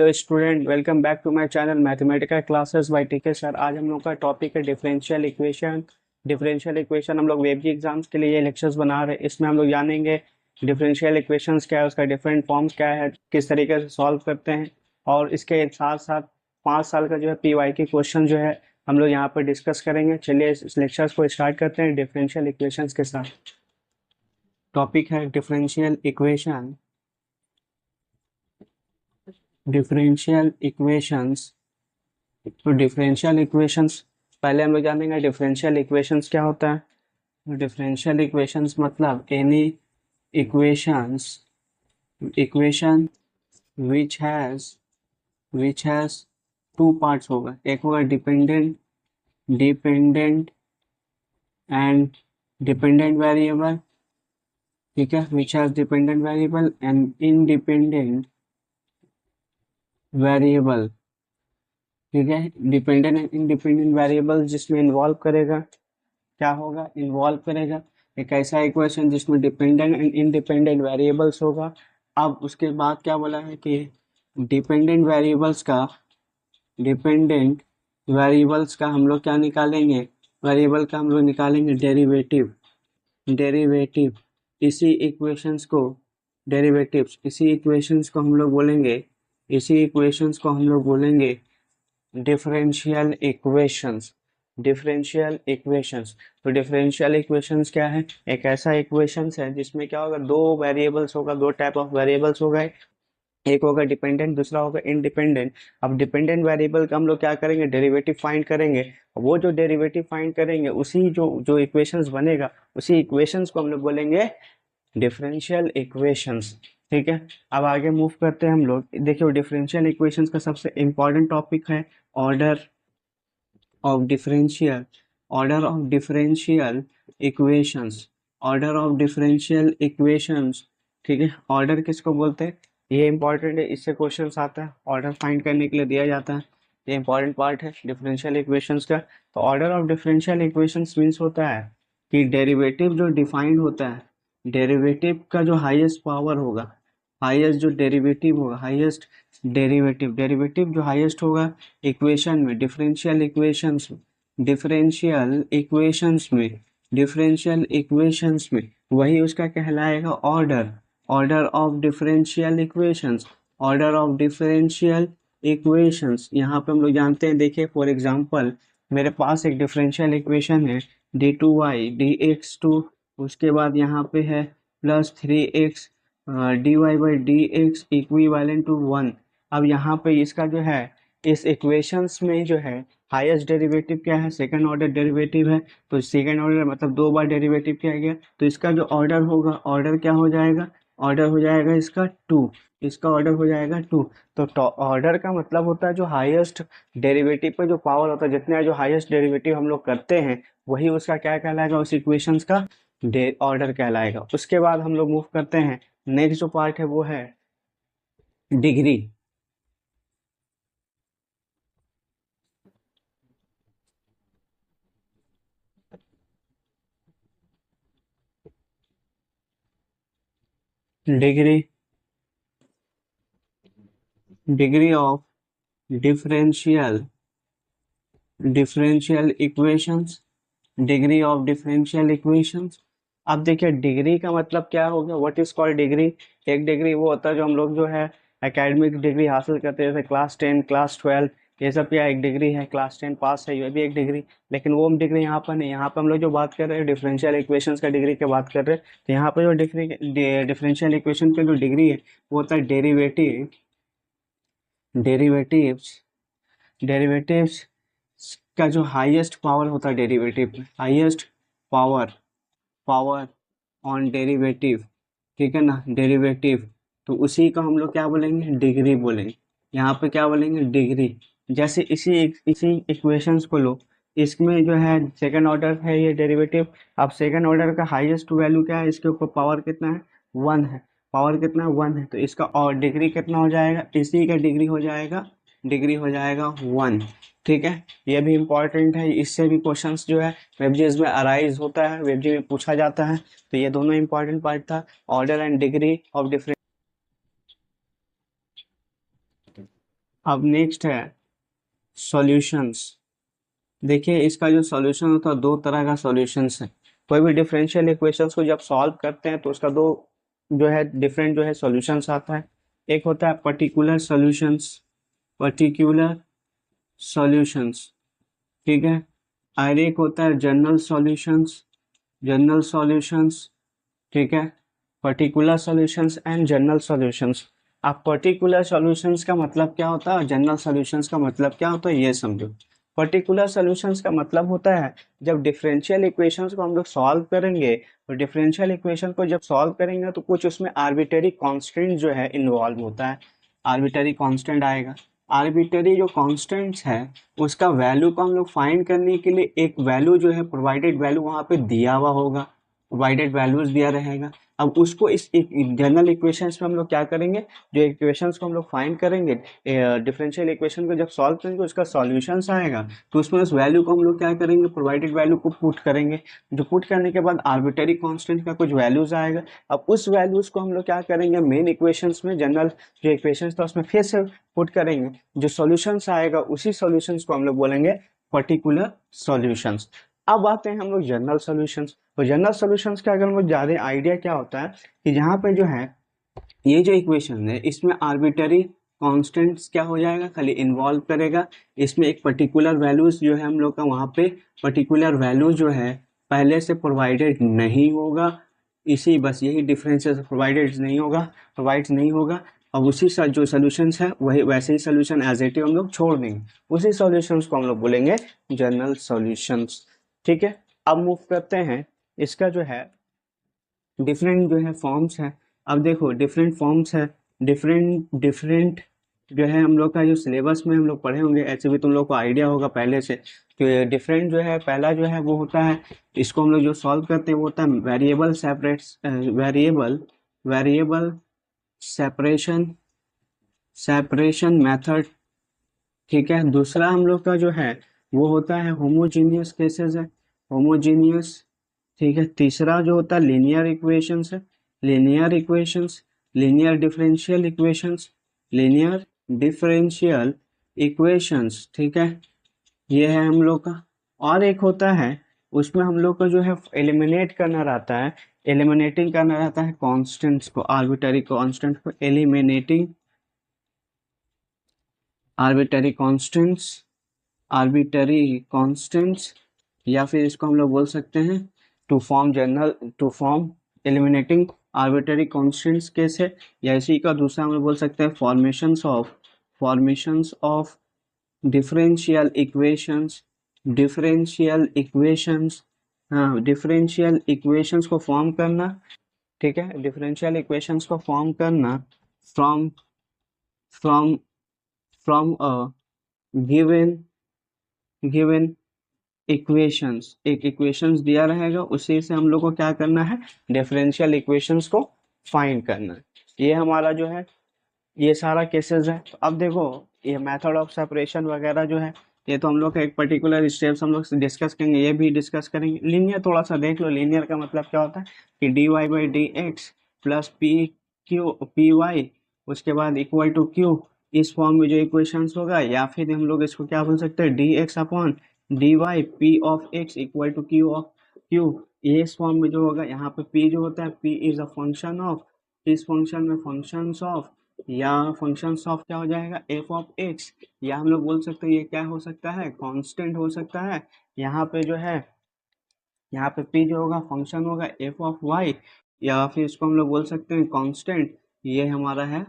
Hello student, welcome back to my channel mathematical classes by TK sir. आज हम लोग का टॉपिक है डिफरेंशियल इक्वेशन। डिफरेंशियल इक्वेशन हम लोग वेबजी एग्जाम्स के लिए ये लेक्चर्स बना रहे हैं। इसमें हम लोग जानेंगे डिफरेंशियल इक्वेशंस क्या है, उसका डिफरेंट फॉर्म्स क्या है, किस तरीके से सॉल्व करते हैं, और इसके साथ साथ 5 साल का जो है पीवाई के क्वेश्चन जो है हम लोग यहाँ पर डिस्कस करेंगे। चलिए इस लेक्चर्स को स्टार्ट करते हैं डिफरेंशियल इक्वेशंस के साथ। टॉपिक है डिफरेंशियल इक्वेशन। Differential equations. तो डिफरेंशियल इक्वेशंस पहले हम लोग जानेंगे डिफरेंशियल इक्वेशंस क्या होता है। डिफरेंशियल इक्वेशंस मतलब any equations equation which has two parts होगा। एक होगा dependent dependent and dependent variable, ठीक है, which has dependent variable and independent variable, ठीक है। डिपेंडेंट एंड इंडिपेंडेंट वेरिएबल जिसमें इन्वॉल्व करेगा, क्या होगा, इन्वॉल्व करेगा एक ऐसा इक्वेशन जिसमें डिपेंडेंट एंड इंडिपेंडेंट वेरिएबल्स होगा। अब उसके बाद क्या बोला है कि डिपेंडेंट वेरिएबल्स का हम लोग क्या निकालेंगे, वेरिएबल का हम लोग निकालेंगे डेरिवेटिव। डेरिवेटिव इसी इक्वेशंस को डेरिवेटिव्स इसी इक्वेशंस को हम लोग बोलेंगे डिफरेंशियल इक्वेशंस। डिफरेंशियल इक्वेशंस तो डिफरेंशियल इक्वेशंस क्या है, एक ऐसा इक्वेशंस है जिसमें क्या होगा, दो वेरिएबल्स होगा, दो टाइप ऑफ वेरिएबल्स होगा। एक होगा डिपेंडेंट, दूसरा होगा इंडिपेंडेंट। अब डिपेंडेंट वेरिएबल का हम लोग क्या करेंगे, डेरिवेटिव फाइंड करेंगे। वो जो डेरिवेटिव फाइंड करेंगे उसी जो जो इक्वेशंस बनेगा उसी इक्वेशंस को हम लोग बोलेंगे डिफरेंशियल इक्वेशंस, ठीक है। अब आगे मूव करते हैं हम लोग। देखिए डिफरेंशियल इक्वेशंस का सबसे इंपॉर्टेंट टॉपिक है order of differential equations. Order of differential equations, ठीक है। ऑर्डर किसको बोलते हैं, ये इंपॉर्टेंट है, इससे क्वेश्चंस आता है, ऑर्डर फाइंड करने के लिए दिया जाता है। ये इंपॉर्टेंट पार्ट है डिफरेंशियल इक्वेशंस का। तो order of differential equations means होता है कि डेरिवेटिव जो डिफाइंड होता है, डेरिवेटिव का जो हाईएस्ट पावर होगा, हाईएस्ट जो डेरिवेटिव होगा, हाईएस्ट डेरिवेटिव जो हाईएस्ट होगा इक्वेशन में, डिफरेंशियल इक्वेशंस में वही उसका कहलाएगा order. Order of differential equations, order of differential equations. यहाँ पे हम लोग जानते हैं, देखिए फॉर एग्जांपल मेरे पास एक डिफरेंशियल इक्वेशन है d2y dx2, उसके बाद यहाँ पे है +3x dy/dx इक्विवेलेंट टू 1। अब यहाँ पे इसका जो है, इस इक्वेशंस में जो है हाईएस्ट डेरिवेटिव क्या है, सेकंड ऑर्डर डेरिवेटिव है। तो सेकंड ऑर्डर मतलब 2 बार डेरिवेटिव किया गया, तो इसका जो ऑर्डर होगा, ऑर्डर क्या हो जाएगा, ऑर्डर हो जाएगा इसका 2। इसका ऑर्डर हो जाएगा 2। तो ऑर्डर का मतलब होता है जो हाईएस्ट डेरिवेटिव पे जो पावर होता है, जितने जो हाईएस्ट डेरिवेटिव हम लोग करते हैं वही उसका क्या कहलाएगा, उस इक्वेशंस का ऑर्डर कहलाएगा। उसके बाद हम लोग मूव करते हैं, नेक्स्ट जो पार्ट है वो है degree. Degree degree of differential differential equations. Degree of differential equations. अब देखिए डिग्री का मतलब क्या हो गया, व्हाट इज कॉल्ड डिग्री। एक डिग्री वो होता है जो हम लोग जो है एकेडमिक डिग्री हासिल करते हैं, जैसे क्लास 10 क्लास 12, ये सब क्या एक डिग्री है। क्लास 10 पास है, ये भी एक डिग्री। लेकिन वो डिग्री यहाँ पर नहीं, यहाँ पर हम लोग जो बात कर रहे हैं डिफरेंशियल इक्वेशंस का डिग्री की बात कर रहे हैं। तो यहाँ पर जो डिफरेंशियल इक्वेशन का जो डिग्री है वो होता है डेरिवेटिव्स डेरिवेटिव्स का जो हाईएस्ट पावर होता है, derivative highest power power on derivative, ठीक है ना, डेरिवेटिव। तो उसी का हम लोग क्या बोलेंगे, डिग्री बोलेंगे। यहाँ पे क्या बोलेंगे, डिग्री। जैसे इसी इक्वेशंस को लो, इसमें जो है सेकंड ऑर्डर है ये डेरिवेटिव। अब सेकंड ऑर्डर का हाईएस्ट वैल्यू क्या है, इसके ऊपर पावर कितना है, 1 है। पावर कितना है, 1 है। तो इसका और डिग्री कितना हो जाएगा, इसी का डिग्री हो जाएगा 1, ठीक है। ये भी इंपॉर्टेंट है, इससे भी क्वेश्चंस जो है वेबजीज में अराइज होता है, वेबजी में पूछा जाता है। तो ये दोनों इंपॉर्टेंट पार्ट था, order and degree of different. अब नेक्स्ट है सॉल्यूशंस। देखिए इसका जो सॉल्यूशन होता है, दो तरह का सॉल्यूशंस है। कोई भी डिफरेंशियल इक्वेशंस को जब सॉल्व करते हैं तो उसका दो जो है डिफरेंट जो है सॉल्यूशंस आता है। एक होता है पर्टिकुलर सॉल्यूशंस, पर्टिकुलर सॉल्यूशंस, ठीक है। और एक होता है जनरल सॉल्यूशंस, जनरल सॉल्यूशंस, ठीक है। Particular solutions and general solutions. अब पर्टिकुलर सॉल्यूशंस का मतलब क्या होता है और जनरल सॉल्यूशंस का मतलब क्या होता है ये समझो। पर्टिकुलर सॉल्यूशंस का मतलब होता है जब डिफरेंशियल इक्वेशंस को हम लोग सॉल्व करेंगे, तो डिफरेंशियल इक्वेशन को जब सॉल्व करेंगे तो कुछ उसमें आर्बिटरी कांस्टेंट जो है इन्वॉल्व होता है। आर्बिटरी कांस्टेंट आएगा। आर्बिटरी जो कांस्टेंट्स है उसका वैल्यू को हम लोग फाइंड करने के लिए एक वैल्यू जो है प्रोवाइडेड वैल्यू वहाँ पे दिया हुआ होगा, प्रोवाइडेड वैल्यूज दिया रहेगा। अब उसको इस जनरल इक्वेशंस में हम लोग क्या करेंगे, जो इक्वेशंस को हम लोग फाइंड करेंगे डिफरेंशियल इक्वेशन को जब सॉल्व करेंगे उसका सॉल्यूशंस आएगा, तो उसमें उस वैल्यू को हम लोग क्या करेंगे, प्रोवाइडेड वैल्यू को पुट करेंगे। जो पुट करने के बाद आर्बिटरी कांस्टेंट का कुछ वैल्यूज आएगा। अब उस वैल्यूज को हम लोग क्या करेंगे, मेन इक्वेशंस में जनरल जो इक्वेशंस था उसमें फिर से पुट करेंगे। जो सॉल्यूशंस आएगा उसी सॉल्यूशंस को हम लोग बोलेंगे पर्टिकुलर सॉल्यूशंस। अब आते हैं हम लोग जनरल सॉल्यूशंस। तो जनरल सॉल्यूशंस का अगर हम लोग ज़्यादा आइडिया क्या होता है कि यहाँ पे जो है ये जो इक्वेशन है इसमें आर्बिटरी कांस्टेंट्स क्या हो जाएगा, खाली इन्वॉल्व करेगा। इसमें एक पर्टिकुलर वैल्यूज जो है हम लोग का वहाँ पे पर्टिकुलर वैल्यू जो है पहले से प्रोवाइडेड नहीं होगा। इसी बस यही डिफरेंस है, प्रोवाइडेड नहीं होगा, प्रोवाइड नहीं होगा। अब उसी जो सोल्यूशंस है वही वैसे ही सोल्यूशन एज इट इज हम लोग छोड़ देंगे। उसी सॉल्यूशंस को हम लोग बोलेंगे जनरल सॉल्यूशंस, ठीक है। अब मूव करते हैं, इसका जो है डिफरेंट जो है फॉर्म्स है। अब देखो डिफरेंट फॉर्म्स है, डिफरेंट डिफरेंट जो है हम लोग का जो सिलेबस में हम लोग पढ़े होंगे, ऐसे भी तुम लोग को आइडिया होगा पहले से कि डिफरेंट जो है पहला जो है वो होता है, इसको हम लोग जो सॉल्व करते हैं वो होता है variable separate, variable variable separation, separation method, ठीक है। दूसरा हम लोग का जो है वो होता है होमोजीनियस केसेस है, होमोजीनियस, ठीक है। तीसरा जो होता है लीनियर इक्वेशंस है, linear equations, linear differential equations, linear differential equations, ठीक है। ये है हम लोग का। और एक होता है उसमें हम लोग को जो है एलिमिनेट करना रहता है, एलिमिनेटिंग करना रहता है कांस्टेंट्स को, आर्बिटरी कांस्टेंट को eliminating, arbitrary constants, arbitrary constants, या फिर इसको हम लोग बोल सकते हैं to form general, to form eliminating arbitrary constants कैसे, या इसी का दूसरा हम लोग बोल सकते हैं formations of differential equations, differential equations, हाँ डिफरेंशियल इक्वेशंस को फॉर्म करना, ठीक है। डिफरेंशियल इक्वेशंस को फॉर्म करना from from from a given given equations, एक इक्वेशंस दिया रहेगा उसी से हम लोग को क्या करना है, डिफरेंशियल इक्वेशंस को फाइंड करना है। ये हमारा जो है ये सारा केसेस है। तो अब देखो ये मेथड ऑफ सेपरेशन वगैरह जो है ये तो हम लोग का एक पर्टिकुलर स्टेप्स हम लोग डिस्कस करेंगे, ये भी डिस्कस करेंगे। लीनियर थोड़ा सा देख लो, लीनियर का मतलब क्या होता है कि D Y by D x plus P Q P Y उसके बाद इक्वल टू क्यू, इस फॉर्म में जो इक्वेशंस होगा, या फिर हम लोग इसको क्या बोल सकते हैं D x upon D Y P of x equal to Q of Q. ये इस फॉर्म में जो होगा, यहाँ पे पी जो होता है P is a function of, इस फंक्शन में फंक्शंस ऑफ, या फंक्शंस ऑफ क्या हो जाएगा एफ ऑफ एक्स, या हम लोग बोल सकते हैं ये क्या हो सकता है कांस्टेंट हो सकता है। यहाँ पे जो है यहाँ पे पी जो होगा फंक्शन होगा एफ ऑफ वाई, या फिर इसको हम लोग बोल सकते हैं कांस्टेंट। ये हमारा है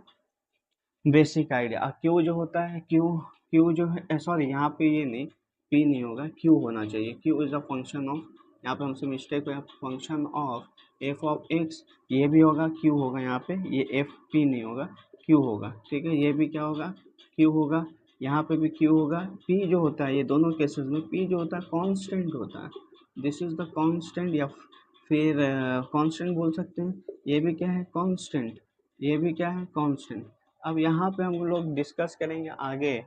बेसिक आइडिया। क्यू जो होता है क्यू, क्यू जो है सॉरी यहाँ पे ये नहीं, पी नहीं होगा क्यू होना चाहिए, Q is a function of, यहाँ पे हमसे मिस्टेक हुआ, function of F of x, ये भी होगा क्यू होगा, यहाँ पे ये एफ पी नहीं होगा क्यू होगा, ठीक है। ये भी क्या होगा क्यू होगा, यहाँ पे भी क्यू होगा। पी जो होता है ये दोनों केसेस में पी जो होता है कांस्टेंट होता है, दिस इज द कांस्टेंट, या फिर कांस्टेंट बोल सकते हैं। ये भी क्या है कांस्टेंट, ये भी क्या है कांस्टेंट। अब यहाँ पे हम लोग डिस्कस करेंगे आगे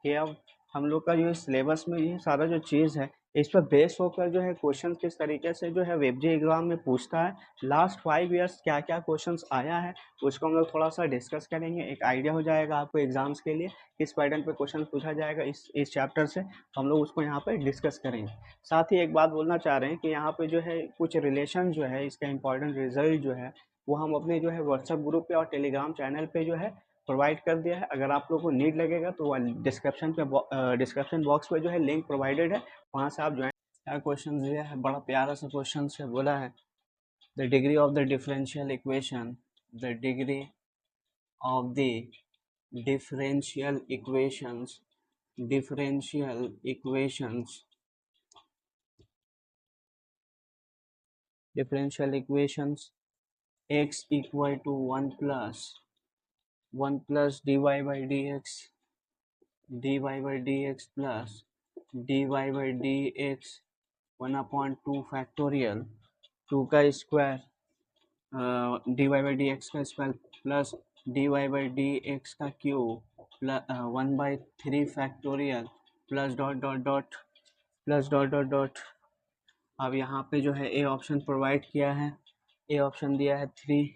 कि अब हम लोग का जो सिलेबस में ये सारा जो चीज़ है इस पर बेस होकर जो है क्वेश्चन किस तरीके से जो है वेबजी एग्जाम में पूछता है, लास्ट 5 ईयर्स क्या क्या क्वेश्चंस आया है उसको हम लोग थोड़ा सा डिस्कस करेंगे, एक आइडिया हो जाएगा आपको एग्जाम्स के लिए किस पैटर्न पे क्वेश्चन पूछा जाएगा इस चैप्टर से, हम लोग उसको यहाँ पे डिस्कस करेंगे। साथ ही एक बात बोलना चाह रहे हैं कि यहाँ पे जो है कुछ रिलेशन जो है इसका इंपॉर्टेंट रिजल्ट जो है वो हम अपने जो है व्हाट्सएप ग्रुप पे और टेलीग्राम चैनल पे जो है प्रोवाइड कर दिया है। अगर आप लोग को नीड लगेगा तो डिस्क्रिप्शन बॉक्स पे जो है लिंक प्रोवाइडेड है, वहाँ से आप ज्वाइन। क्या क्वेश्चन दिया है, बड़ा प्यारा सा क्वेश्चन से बोला है, the degree of the differential equation, the degree of the differential equations, differential equations, differential equations x equal to 1 plus dy by dx, dy by dx plus dy by dx 1/2 factorial 2 का square dy by dx का square plus dy by dx का cube plus 1/3 factorial plus dot dot dot plus dot dot dot. अब यहाँ पे जो है A option provide किया है, ए ऑप्शन दिया है 3,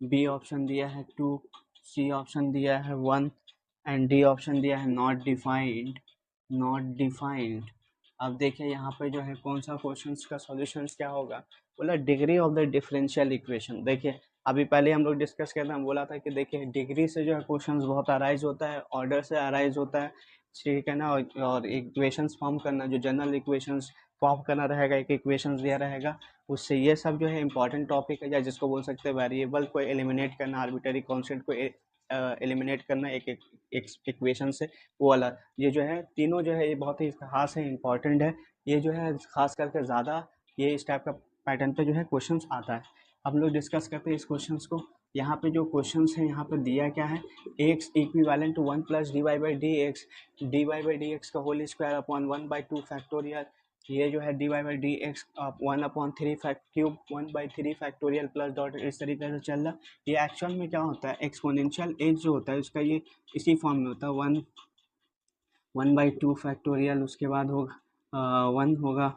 बी ऑप्शन दिया है 2, सी ऑप्शन दिया है 1 एंड डी ऑप्शन दिया है नॉट डिफाइंड, नॉट डिफाइंड। अब देखिए यहाँ पे जो है कौन सा क्वेश्चन का सॉल्यूशन क्या होगा, बोला degree of the differential equation. देखिए अभी पहले हम लोग डिस्कस करते हैं, बोला था कि देखिए डिग्री से जो है क्वेश्चन बहुत अराइज होता है, ऑर्डर से अराइज होता है, ठीक है ना, और इक्वेशंस फॉर्म करना, जो जनरल इक्वेशंस फॉर्म करना रहेगा, एक इक्वेशंस दिया रहेगा उससे, ये सब जो है इंपॉर्टेंट टॉपिक है, या जिसको बोल सकते हैं वेरिएबल को एलिमिनेट करना, आर्बिटरी कॉन्स्टेंट को एलिमिनेट करना एक इक्वेशन से, वो वाला। ये जो है तीनों जो है ये बहुत ही खास है, इंपॉर्टेंट है, ये जो है खास करके ज़्यादा ये इस टाइप का पैटर्न पे जो है क्वेश्चंस आता है। अब लोग डिस्कस करते हैं इस क्वेश्चंस को। यहाँ पे जो क्वेश्चंस है यहाँ पे दिया क्या है, x equivalent to 1 plus D Y by D x का होल स्क्वायर अपॉन 1/2 फैक्टोरियल, ये जो है d Y by D x 1/3 cube 1/3 factorial plus dot, इस तरीके से चल रहा। ये एक्चुअल में क्या होता है, एक्सपोनेंशियल एक्स जो होता है उसका ये इसी फॉर्म में होता है, 1/2 फैक्टोरियल, उसके बाद होगा 1 होगा,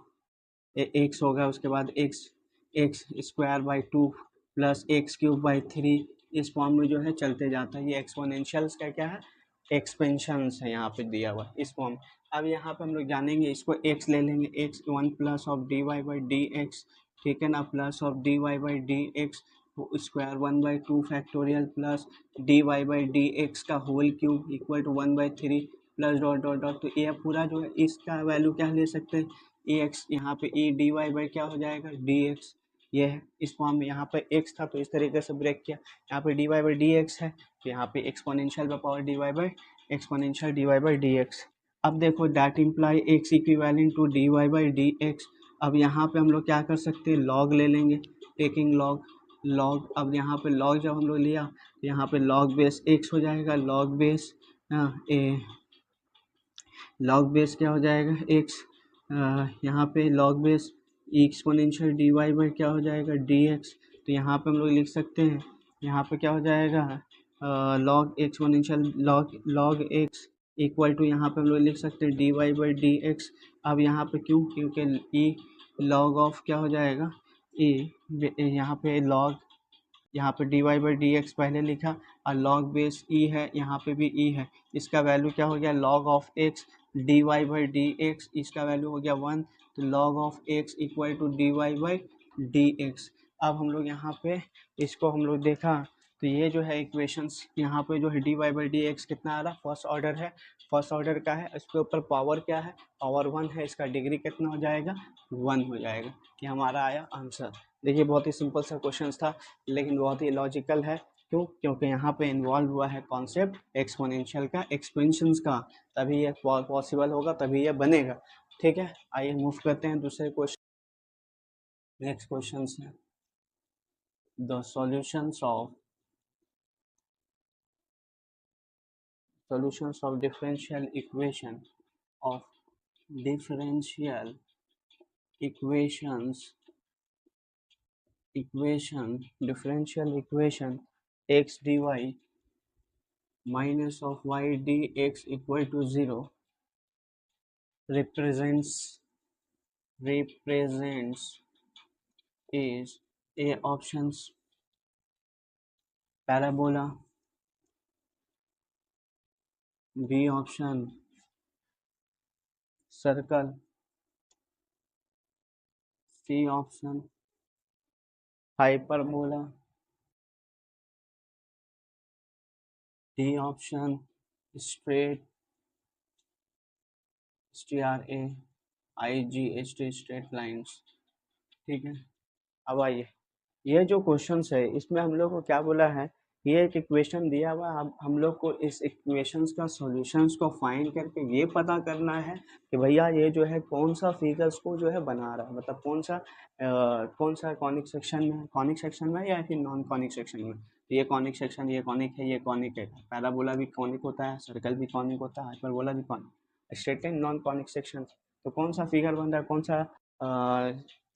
एक्स होगा, उसके बाद x x square by 2 plus x cube by 3, इस फॉर्म में जो है चलते जाता है। ये एक्सपोनेंशियल्स का क्या है, एक्सपेंशंस है यहाँ पे दिया हुआ इस फॉर्म। अब यहाँ पे हम लोग जानेंगे, इसको एक्स ले लेंगे, X 1 plus of D Y by D x, ठीक है ना, plus of D Y by D X square 1/2 factorial plus D Y by D x का whole cube equal to 1/3 plus dot dot dot. तो ये पूरा जो है इसका वैल्यू क्या ले सकते हैं, ए एक्स, यहाँ पे ए डी वाई बाई क्या हो जाएगा डी एक्स, ये है इस फॉर्म में। यहाँ पे एक्स था तो इस तरीके से ब्रेक किया, यहाँ पे d Y by D x है तो यहाँ पे exponential by power d Y by exponential d Y by D x. अब देखो that imply x equivalent to d Y by D x. अब यहाँ पे हम लोग क्या कर सकते हैं, लॉग ले लेंगे, टेकिंग लॉग, लॉग। अब यहाँ पे लॉग जब हम लोग लिया तो यहाँ पे लॉग बेस एक्स हो जाएगा, लॉग बेस लॉग बेस क्या हो जाएगा एक्स, यहाँ पे log base exponential d Y by क्या हो जाएगा डी एक्स। तो यहाँ पे हम लोग लिख सकते हैं, यहाँ पे क्या हो जाएगा log exponential log x equal to, यहाँ पे हम लोग लिख सकते हैं d Y by D x. अब यहाँ पे क्यों, क्योंकि ई लॉग ऑफ क्या हो जाएगा ई, यहाँ पे लॉग, यहाँ पे d Y by D x पहले लिखा और लॉग बेस ई है, यहाँ पे भी ई है, इसका वैल्यू क्या हो गया log of x d Y by D x, इसका वैल्यू हो गया 1, तो log of x equal to d Y by D x. अब हम लोग यहाँ पे इसको हम लोग देखा तो ये जो है इक्वेशंस यहाँ पे जो है d Y by D x कितना आ रहा, फर्स्ट ऑर्डर है, फर्स्ट ऑर्डर का है, इसके ऊपर पावर क्या है, पावर 1 है, इसका डिग्री कितना हो जाएगा 1 हो जाएगा, ये हमारा आया आंसर। देखिए बहुत ही सिंपल सा क्वेश्चन था लेकिन बहुत ही लॉजिकल है, क्यों, क्योंकि यहाँ पे इन्वॉल्व हुआ है कॉन्सेप्ट एक्सपोनेंशियल का, एक्सपेंशंस का, तभी ये पॉसिबल होगा, तभी ये बनेगा। ठीक है, आइए मूव करते हैं दूसरे क्वेश्चन। नेक्स्ट क्वेश्चन है the solutions of differential equation of differential equations differential equation x dy minus of y dx equal to 0 represents represents is A options parabola, B option circle, C option hyperbola, D option straight, STRAIGHT straight lines। ठीक है, अब आइए, ये जो questions है इसमें हम लोग को क्या बोला है, ये एक इक्वेशन दिया हुआ है, अब हम लोग को इस इक्वेशंस का सॉल्यूशंस को फाइंड करके ये पता करना है कि भैया ये जो है कौन सा फिगर्स को जो है बना रहा है, मतलब कौन सा कॉनिक सेक्शन में या फिर नॉन कॉनिक सेक्शन में। ये कॉनिक सेक्शन, ये कॉनिक है, ये कॉनिक है, पैराबोला भी कॉनिक होता है, सर्कल भी कॉनिक होता है, हाइपरबोला भी conic, straight line non conic section. तो कौन सा फिगर बन रहा है, कौन सा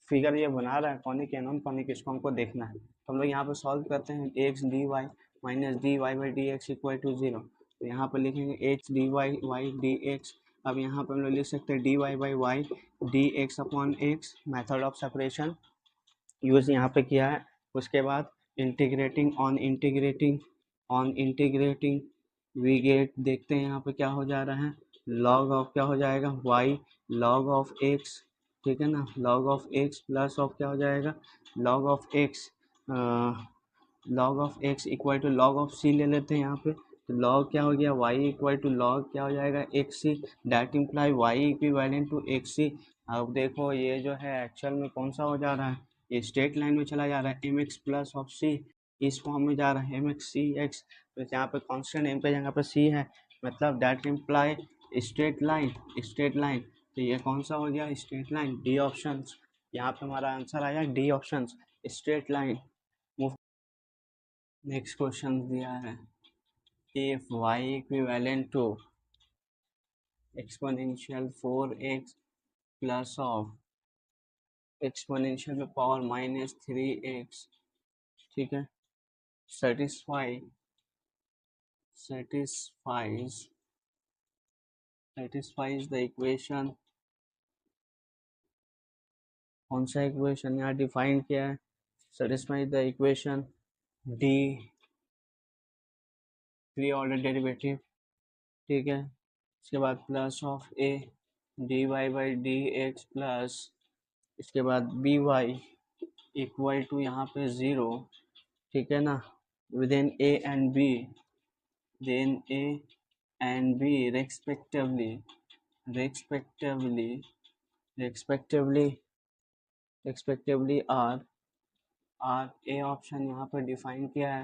फिगर ये बना रहा है, कॉनिक या नॉन कॉनिक, इसको हमको देखना है। तो हम लोग यहाँ पर सॉल्व करते हैं, x d y minus d Y by D x equal to 0। तो यहाँ पर लिखेंगे h d y y D x. अब यहाँ पर हम लोग लिख सकते हैं d Y by y D x upon x, method of separation use यहाँ पे किया है। उसके बाद ऑन इंटीग्रेटिंग वी गेट, देखते हैं यहाँ पे क्या हो जा रहा है, लॉग ऑफ क्या हो जाएगा वाई लॉग ऑफ एक्स, ठीक है ना, log of X plus of क्या हो जाएगा log of X, log of x equal to log of C ले लेते हैं यहाँ पे। तो लॉग क्या हो गया वाई इक्वल टू लॉग क्या हो जाएगा X C, that imply Y equivalent to X C. अब देखो ये जो है एक्चुअल में कौन सा हो जा रहा है, ये स्ट्रेट लाइन में चला जा रहा है, एम एक्स प्लस ऑफ सी इस फॉर्म में जा रहा है, एम एक्स सी एक्स। तो यहाँ पे कॉन्स्टेंट एम पे जगह पे सी है, मतलब डैट इम्प्लाई स्ट्रेट लाइन। तो ये कौन सा हो गया स्ट्रेट लाइन, डी ऑप्शन। यहाँ पे हमारा आंसर आया D option straight line. Next question दिया है, if y equivalent to exponential 4x plus of exponential में पावर माइनस 3x, ठीक है, satisfies द इक्वेशन, कौन सा इक्वेशन यहाँ डिफाइन किया है, satisfies the equation d 3 order derivative, ठीक है। इसके बाद plus of a d Y by D x plus, इसके बाद बी वाई इक्वल टू यहाँ पे 0, ठीक है ना, within a and b, then a and b respectively are A option यहाँ पर डिफाइन किया है,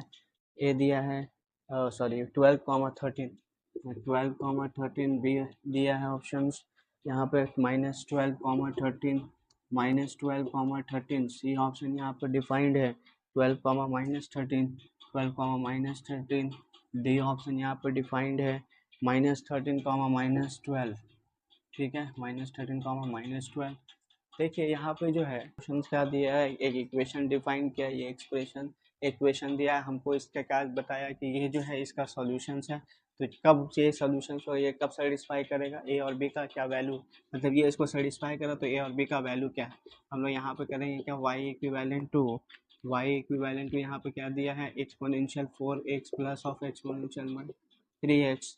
ए दिया है, सॉरी 12,13 बी दिया है ऑप्शंस, यहाँ पे -12,13 सी ऑप्शन यहाँ पर डिफाइंड है, 12,-13 डी ऑप्शन यहाँ पर डिफाइंड है, -13, ठीक है, -13, देखिए यहाँ पे जो है क्वेश्चन क्या दिया है, एक इक्वेशन डिफाइन किया, ये इक्वेशन दिया है हमको, इसका क्या बताया कि ये जो है इसका सॉल्यूशंस है। तो कब ये सॉल्यूशंस हो, ये कब सेटिस्फाई करेगा, ए और बी का क्या वैल्यू, मतलब ये इसको सेटिस्फाई करा तो ए और बी का वैल्यू क्या है। हम लोग यहाँ पे करेंगे क्या, वाई इक्विवेलेंट टू यहाँ पे क्या दिया है, exponential 4x plus of exponential 3x,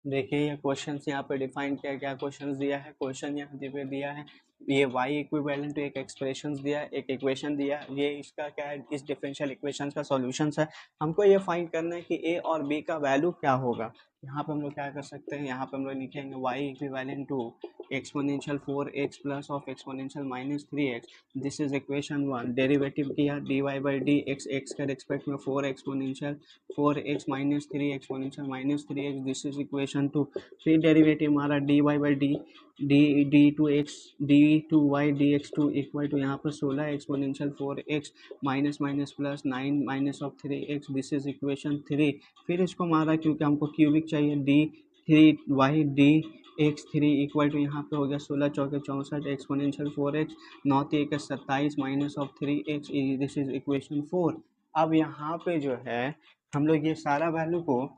देखिए ये क्वेश्चंस यहाँ पे डिफाइन किया, क्या क्वेश्चंस दिया है, क्वेश्चन यहाँ पे दिया है, ये y इक्विवेलेंट टू एक एक्सप्रेशन दिया है, एक इक्वेशन दिया है, ये इसका क्या है, इस डिफरेंशियल इक्वेशन का सॉल्यूशंस है। हमको ये फाइंड करना है कि a और b का वैल्यू क्या होगा। यहाँ पे हम लोग क्या कर सकते हैं, यहाँ पे हम लोग लिखेंगे y equivalent to exponential 4x plus of exponential minus 3x, this is equation 1। Derivative किया dy by D x, x के रिस्पेक्ट में 4 exponential 4x minus 3 exponential minus 3x, this is equation 2। फिर डेरिवेटिव हमारा dy by d d two x d two y D x two equal to यहाँ पर 16 exponential 4x minus minus plus 9 minus of 3x, this is equation 3। फिर इसको मारा क्योंकि हमको cubic चाहिए, d3y3 इक्वल टू यहाँ पे हो गया 16 चौके 64 exponential 4x 9 3 27 minus of 3x, this is equation 4। अब यहाँ पे जो है हम लोग ये सारा वैल्यू को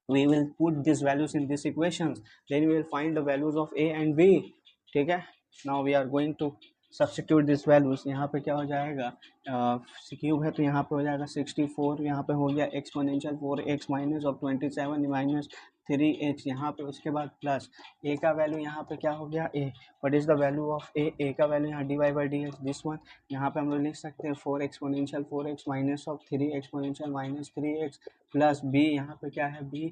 we will put these values in these equations, then we will find the values of a and b। ठीक है, now we are going to substitute these values। यहाँ पे क्या हो जाएगा, क्यूब है तो यहाँ पे हो जाएगा 64, यहाँ पे हो गया exponential 4x minus of 27 minus 3x, यहाँ पे उसके बाद प्लस a का वैल्यू यहाँ पे क्या हो गया a, what is the value of a का वैल्यू यहाँ dy by D x, this one. यहाँ पे हम लोग लिख सकते हैं 4 exponential 4x minus of 3 exponential minus 3x plus b, यहाँ पे क्या है b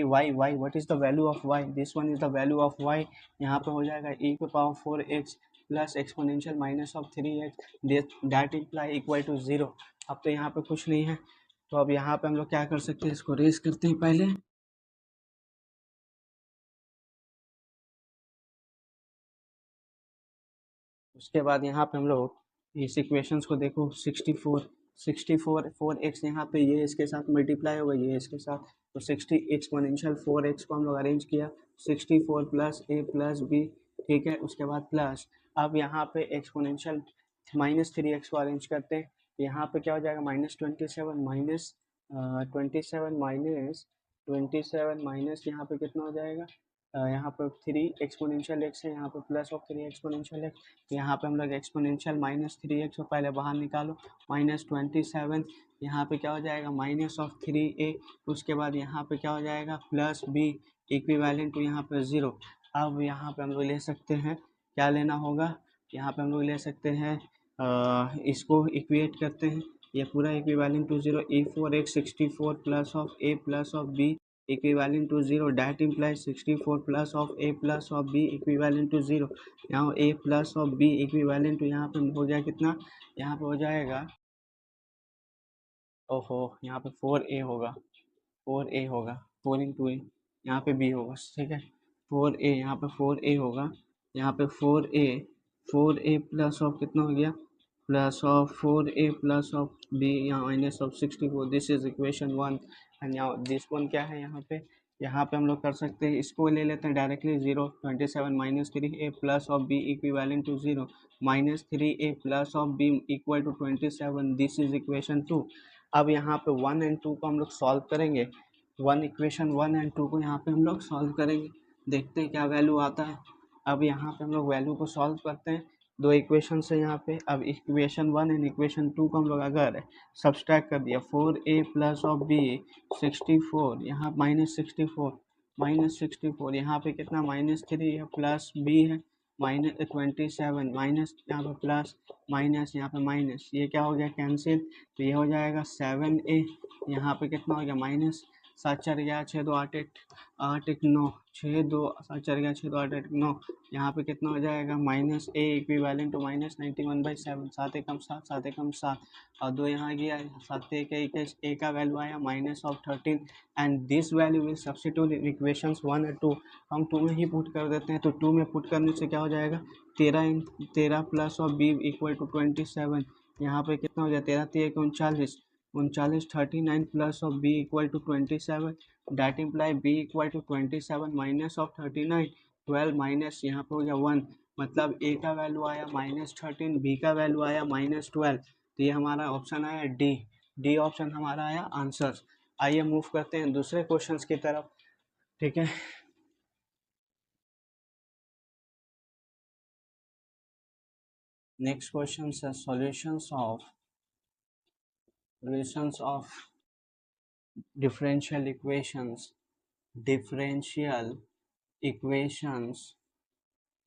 y, what is the value of y, this one is the value of y। यहाँ पे हो जाएगा e के power 4x plus exponential minus of 3x, that imply equal to 0। अब तो यहाँ पे कुछ नहीं है, तो अब यहाँ पे हम लोग क्या कर सकते हैं, इसको रेस करते हैं पहले। उसके बाद यहाँ पे हम लोग इस इक्वेशंस को देखो 64 4x यहाँ पे ये इसके साथ मल्टीप्लाई होगा, ये इसके साथ, तो 60 एक्सपोनेंशियल 4x को हम लोग अरेंज किया 64 प्लस a प्लस b, ठीक है। उसके बाद प्लस अब यहाँ पे एक्सपोनेंशियल माइनस 3x को अरेंज करते हैं, यहाँ पे क्या हो जाएगा माइनस 27 माइनस 27 माइनस यहाँ पे कितना हो जाएगा, यहाँ पर 3 एक्सपोनेंशियल x है, यहाँ पर प्लस ऑफ 3 एक्सपोनेंशियल x, यहाँ पे हम लोग एक्सपोनेंशियल माइनस 3x को पहले बाहर निकालो, माइनस 27, यहाँ पे क्या हो जाएगा माइनस ऑफ 3a, उसके बाद यहाँ पे क्या हो जाएगा प्लस b इक्विवेलेंट टू यहाँ पे 0। अब यहाँ पे हम लोग ले सकते हैं, क्या लेना होगा, यहाँ पे हम लोग ले सकते हैं इसको इक्वेट करते हैं, ये पूरा equivalent to 0, e4x 64 plus of a plus of b equivalent to 0, that implies 64 plus of a plus of b equivalent to 0। यहाँ a plus of b equivalent to यहाँ पे हो गया कितना, यहाँ पे हो जाएगा, ओहो यहाँ पे 4a होगा, 4a होगा, 4 इंटू ए, यहाँ पे b होगा, ठीक है। 4a यहाँ पे 4a होगा, यहाँ पे 4a प्लस ऑफ कितना हो गया, plus of 4a plus of b, यहाँ minus of 64, this is equation 1। And यहाँ दिस वन क्या है, यहाँ पे हम लोग कर सकते हैं, इसको ले लेते हैं directly 0, 27 minus 3a plus of b equivalent to 0, minus 3a plus of b equal to 27, this is equation 2। अब यहाँ पे 1 एंड 2 को हम लोग सॉल्व करेंगे, इक्वेशन 1 एंड 2 को यहाँ पे हम लोग सॉल्व करेंगे, देखते हैं क्या वैल्यू आता है। अब यहाँ पे हम लोग वैल्यू को सॉल्व करते हैं, दो इक्वेशन है यहाँ पे। अब इक्वेशन 1 एंड इक्वेशन 2 को हम लोग अगर सब्सट्रैक्ट कर दिया, 4a प्लस ऑफ b 64, यहाँ माइनस 64 यहाँ पे कितना माइनस 3 है, प्लस b है माइनस 27, माइनस यहाँ पे प्लस माइनस यहाँ पे माइनस, ये क्या हो गया कैंसिल, तो ये हो जाएगा 7a, यहाँ पे कितना हो गया माइनस 7 4 गया 6 2 8 1 9, 6 2 7 4 गया 6 2 8 1 9, यहाँ पे कितना हो जाएगा minus a equivalent to minus 91/7, 7 एकम 7 7 एकम 7 और 2 यहाँ गया 7 एक a का वैल्यू आया minus of 13, and this value will substitute in equations 1 और 2। हम 2 में ही पुट कर देते हैं, तो 2 में पुट करने से क्या हो जाएगा 13 plus of b equal to 27, यहाँ पे कितना हो जाए 13 3 39 39 plus of b equal to 27, that imply b equal to 27 minus of 39, 12 minus यहाँ पे हो गया 1, मतलब a का वैल्यू आया -13, b का वैल्यू आया -12, तो ये हमारा ऑप्शन आया डी ऑप्शन हमारा आया आंसर। आइए मूव करते हैं दूसरे क्वेश्चंस की तरफ, ठीक है। नेक्स्ट क्वेश्चन है सॉल्यूशंस ऑफ differential equations,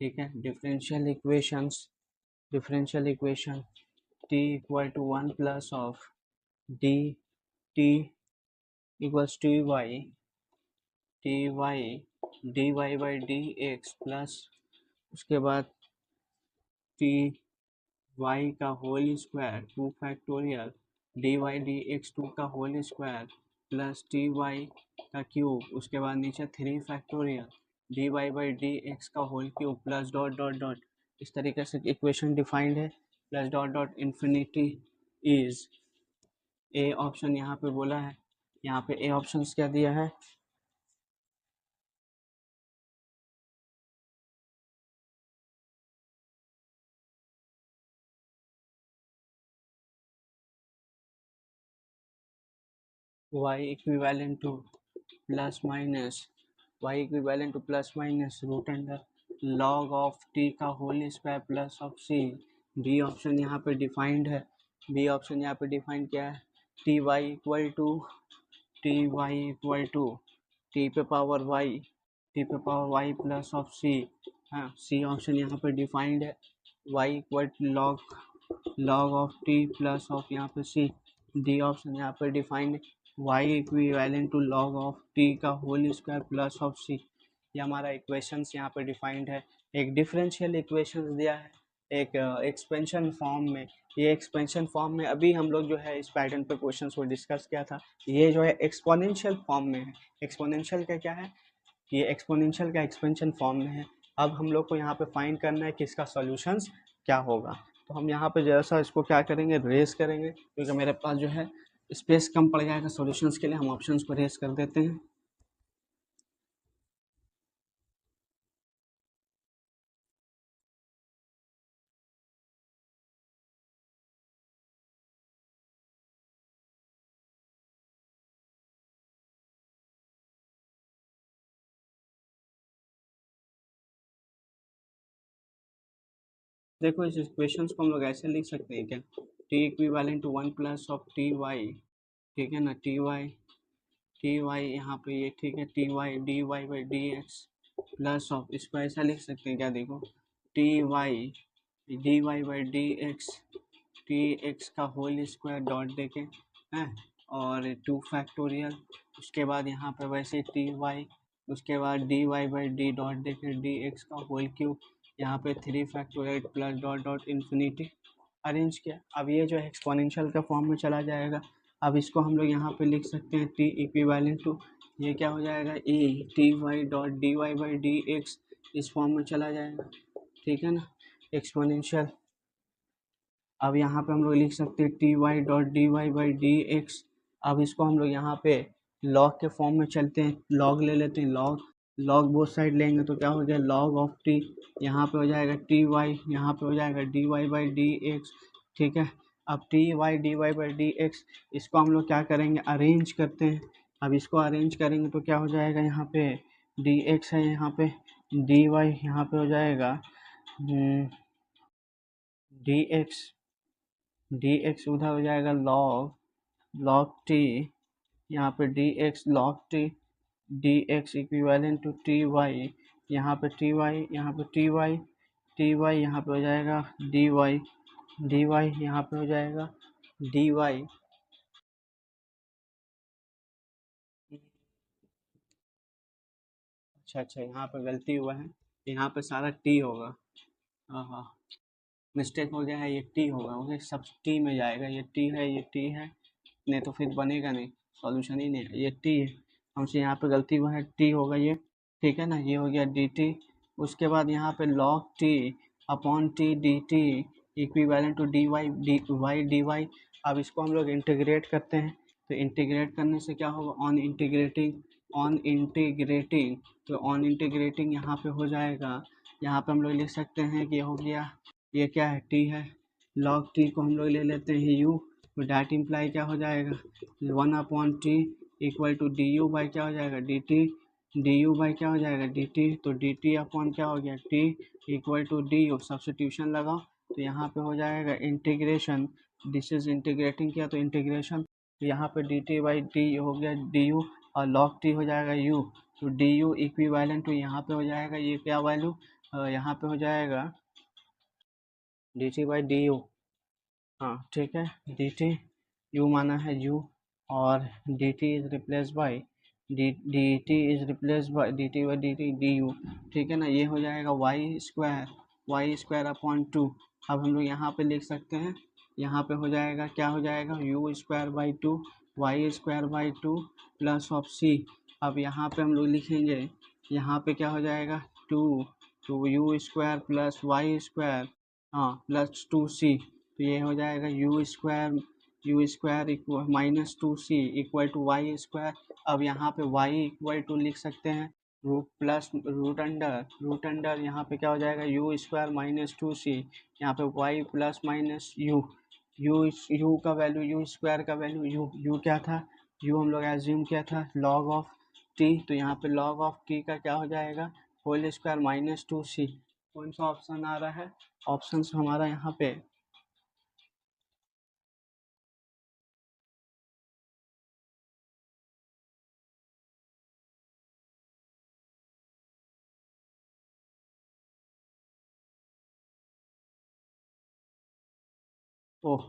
ठीक है, differential equation t equal to 1 plus of dt equals dy dy by dx plus उसके बाद टी वाई का whole square 2 factorial D Y D X 2 का whole square plus T Y का cube, उसके बाद नीचे 3 factorial D Y by D x का whole cube plus dot dot dot, इस तरीके से इक्वेशन डिफाइंड है। Plus dot dot infinity is a option यहाँ पे बोला है, यहाँ पे ए ऑप्शन क्या दिया है, y equivalent to plus minus y equivalent to plus minus root under log of t का whole square plus of c। B option यहाँ पे डिफाइंड है, बी ऑप्शन यहाँ पे डिफाइंड क्या है, T Y equal to T पे power y plus of c। हाँ, सी ऑप्शन यहाँ पे डिफाइंड है, y equal log of T plus of यहाँ पे c। डी ऑप्शन यहाँ पे defined y equivalent to log of t का whole square plus of c। ये हमारा इक्वेशंस यहाँ पे डिफाइंड है। एक डिफरेंशियल इक्वेशंस दिया है, एक एक्सपेंशन फॉर्म में। ये एक्सपेंशन फॉर्म में अभी हम लोग जो है इस पैटर्न पे क्वेश्चंस को डिस्कस किया था, ये जो है एक्सपोनेंशियल फॉर्म में है। एक्सपोनेंशियल का क्या है, ये एक्सपोनेंशियल का एक्सपेंशन फॉर्म में है। अब हम लोग को यहाँ पे फाइंड करना है कि इसका सॉल्यूशंस क्या होगा। तो हम यहाँ पे जैसा इसको क्या करेंगे, रेस करेंगे, क्योंकि मेरे पास जो है स्पेस कम पड़ जाएगा सॉल्यूशंस के लिए, हम ऑप्शंस को रेस कर देते हैं। देखो इस इक्वेशंस को हम लोग ऐसे लिख सकते हैं क्या, t equivalent to 1 plus of t y, ठीक है ना, टी वाई यहाँ पे ये ठीक है, T y d Y by D x plus of, इसको ऐसा लिख सकते हैं क्या, देखो t y d Y by D x t x का होल स्क्वायर डॉट देके हैं, और 2 फैक्टोरियल, उसके बाद यहाँ पे वैसे टी वाई, उसके बाद d Y by d dot देके डी एक्स का होल क्यूब, यहाँ पे 3 factorial plus dot dot infinity arrange किया। अब ये जो है एक्सपोनेंशियल का फॉर्म में चला जाएगा। अब इसको हम लोग यहाँ पे लिख सकते हैं टी इक्विवेलेंट टू, ये क्या हो जाएगा, a t y dot d Y by D x, इस फॉर्म में चला जाएगा, ठीक है ना, एक्सपोनेंशियल। अब यहाँ पे हम लोग लिख सकते हैं t y dot d Y by D x. अब इसको हम लोग यहाँ पे लॉग के फॉर्म में चलते हैं, लॉग ले लेते हैं, लॉग बोथ साइड लेंगे तो क्या हो जाएगा, लॉग ऑफ टी, यहाँ पे हो जाएगा टी वाई, यहाँ पे हो जाएगा d Y by D x, ठीक है। अब t y d Y by D x, इसको हम लोग क्या करेंगे, अरेंज करते हैं। अब इसको अरेंज करेंगे तो क्या हो जाएगा, यहाँ पे डी एक्स है, यहाँ पे डी वाई, यहाँ पे हो जाएगा डी एक्स उधर हो जाएगा लॉग टी, यहाँ पे d x log t, d x equivalent to t y, यहाँ पे टी वाई, यहाँ पे टी वाई यहाँ पे हो जाएगा डी वाई यहाँ पे हो जाएगा डी वाई। अच्छा अच्छा, यहाँ पे गलती हुआ है, यहाँ पे सारा टी होगा, हाँ हाँ, मिस्टेक हो गया है, ये टी होगा, ओके, सब टी में जाएगा, ये टी है, ये टी है, नहीं तो फिर बनेगा नहीं, सॉल्यूशन ही नहीं है, ये टी है, हमसे यहाँ पे गलती हुआ है, टी होगा ये, ठीक है ना, ये हो गया डी टी। उसके बाद यहाँ पे log t upon t d t equivalent to d y. अब इसको हम लोग इंटीग्रेट करते हैं, तो इंटीग्रेट करने से क्या होगा, ऑन इंटीग्रेटिंग, तो ऑन इंटीग्रेटिंग यहाँ पे हो जाएगा, यहाँ पे हम लोग लिख सकते हैं कि हो गया, ये क्या है, टी है, लॉग टी को हम लोग ले लेते हैं यू, तो डैट इम्प्लाई क्या हो जाएगा, 1/t equal to d u by क्या हो जाएगा, डी यू बाई क्या हो जाएगा, डी टी, तो डी टी अपॉन क्या हो गया, t equal to d u, substitution लगाओ, तो यहाँ पे हो जाएगा इंटीग्रेशन, दिस इज इंटीग्रेटिंग किया तो इंटीग्रेशन, तो यहाँ पे डी टी बाई डी हो गया डी यू, और लॉग टी हो जाएगा यू, तो डी यू इक्विवेलेंट टू यहाँ पे हो जाएगा ये क्या वैल्यू, यहाँ पे हो जाएगा d T by D you, हाँ ठीक है, डी टी यू माना है यू, और D T is replace by D T is replace by D T by D T D you, ठीक है ना। ये हो जाएगा वाई स्क्वायर अपॉन टू। अब हम लोग यहाँ पे लिख सकते हैं, यहाँ पे हो जाएगा, क्या हो जाएगा, you square by two Y square by two plus of C. अब यहाँ पे हम लोग लिखेंगे, यहाँ पे क्या हो जाएगा, two two u square plus y square, हाँ प्लस टू सी। तो ये हो जाएगा you square equal minus two c equal to Y square. अब यहाँ पे y इक्वल टू लिख सकते हैं रूट प्लस रूट अंडर यहाँ पे क्या हो जाएगा, यू स्क्वायर माइनस टू सी, यहाँ पे y प्लस माइनस यू का वैल्यू, यू स्क्वायर का वैल्यू, यू क्या था, यू हम लोग एज्यूम किया था लॉग ऑफ टी, तो यहाँ पे लॉग ऑफ टी का क्या हो जाएगा, होल स्क्वायर माइनस टू सी। कौन सा ऑप्शन आ रहा है, ऑप्शन हमारा यहाँ पे ओह,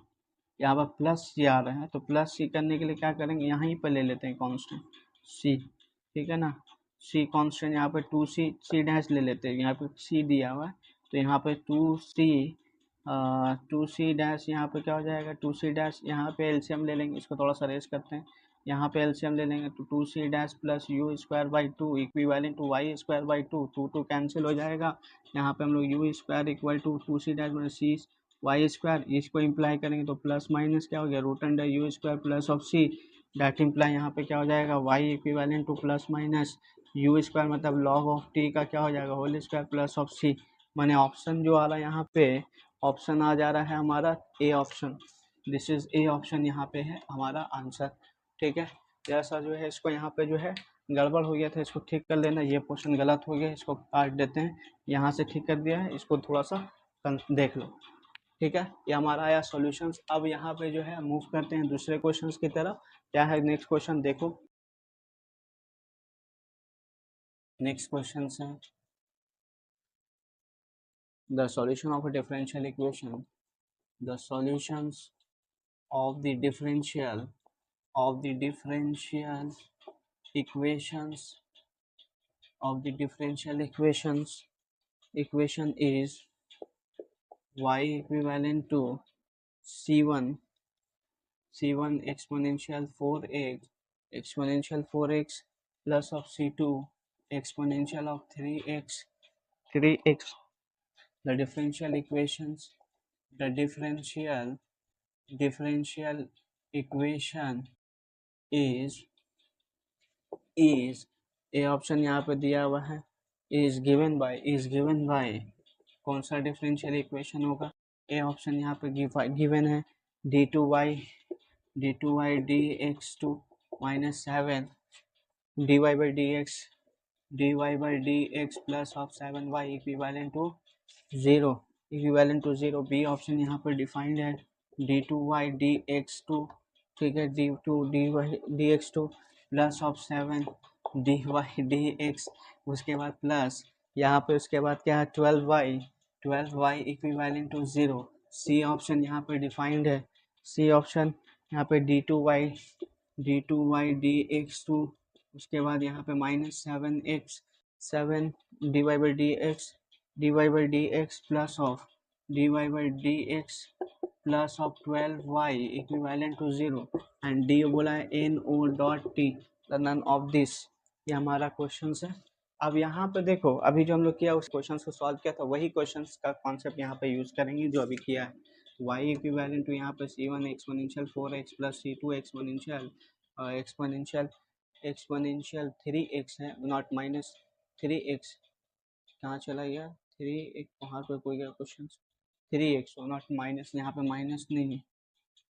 यहाँ पर प्लस सी आ रहा है, तो प्लस सी करने के लिए क्या करेंगे, यहाँ ही पर ले लेते हैं कांस्टेंट सी, ठीक है ना। सी कांस्टेंट यहाँ पे सी डैश ले लेते हैं, यहाँ पे सी दिया हुआ है, तो यहाँ पे टू सी डैश, यहाँ पे क्या हो जाएगा, टू सी डैश, यहाँ पे एलसीएम ले लेंगे, इसको थोड़ा सा रेस करते हैं, यहाँ पे एलसीएम ले लेंगे, तो two c dash plus u square by two equivalent to Y square by two, two cancel हो जाएगा, यहाँ पे हम लोग u square equal to c dash minus c y square, इसको इम्प्लाई करेंगे तो प्लस माइनस क्या हो गया, root under u square plus of c, that imply यहाँ पे क्या हो जाएगा, y equivalent to plus minus u square मतलब लॉग ऑफ टी का क्या हो जाएगा, होल स्क्वायर प्लस ऑफ सी। मैंने ऑप्शन जो आ रहा है यहाँ पे, ऑप्शन आ जा रहा है हमारा A option, this is a option, यहाँ पे है हमारा आंसर, ठीक है। जैसा जो है इसको यहाँ पे जो है गड़बड़ हो गया था, इसको ठीक कर लेना, ये क्वेश्चन गलत हो गया, इसको काट देते हैं, यहाँ से ठीक कर दिया है, इसको थोड़ा सा देख लो, ठीक है। ये हमारा आया सॉल्यूशंस। अब यहाँ पे जो है मूव करते हैं दूसरे क्वेश्चंस की तरफ। क्या है नेक्स्ट क्वेश्चन, देखो नेक्स्ट क्वेश्चन है, the solution of a differential equation, the solutions of the differential equations of the differential equation is y equivalent to c1 exponential 4x plus of c2 exponential of 3x. The differential equations, the differential equation is A option यहाँ पे दिया हुआ है, is given by कौन सा differential equation होगा, ए option यहाँ पे गिवन है dy d x two minus seven dy by dx plus of 7y equivalent to zero. B option यहाँ पर डिफाइंड है d2y dx2, ठीक है, dx2 plus of 7 dy dx, उसके बाद प्लस यहाँ पे, उसके बाद क्या है 12y equivalent to zero. C option यहाँ पे डिफाइंड है, सी ऑप्शन यहाँ पे d2y dx2, उसके बाद यहाँ पे minus 7 dy by dx plus of 12y equivalent to zero, and D बोला है n o dot t, none of this. ये हमारा क्वेश्चन है। अब यहाँ पे देखो, अभी जो हम लोग किया उस क्वेश्चन को सॉल्व किया था, वही क्वेश्चन का कॉन्सेप्ट यहाँ पे यूज करेंगे जो अभी किया है। y इक्विवेलेंट टू यहाँ पे c1 exponential 4x plus c2 exponential 3x है, नॉट माइनस 3x, कहाँ चला गया 3x, वहाँ पे कोई गया क्वेश्चन, 3x नॉट माइनस, यहाँ पे माइनस नहीं है,